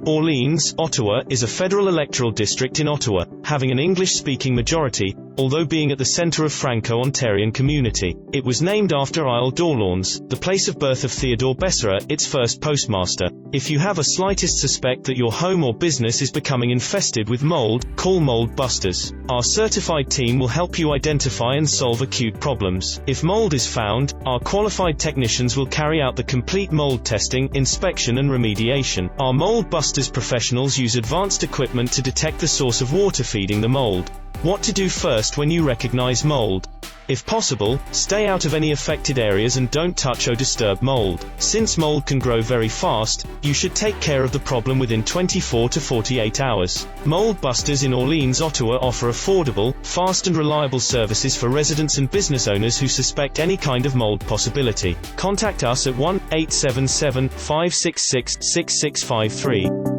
Orléans, Ottawa, is a federal electoral district in Ottawa, having an English-speaking majority, although being at the centre of Franco-Ontarian community. It was named after Isle d'Orléans, the place of birth of Theodore Besserat, its first postmaster. If you have a slightest suspect that your home or business is becoming infested with mold, call Mold Busters. Our certified team will help you identify and solve acute problems. If mold is found, our qualified technicians will carry out the complete mold testing, inspection and remediation. Our Mold Busters professionals use advanced equipment to detect the source of water feeding the mold. What to do first when you recognize mold? If possible, stay out of any affected areas and don't touch or disturb mold. Since mold can grow very fast, you should take care of the problem within 24 to 48 hours. Mold Busters in Orléans, Ottawa offer affordable, fast and reliable services for residents and business owners who suspect any kind of mold possibility. Contact us at 1-877-566-6653.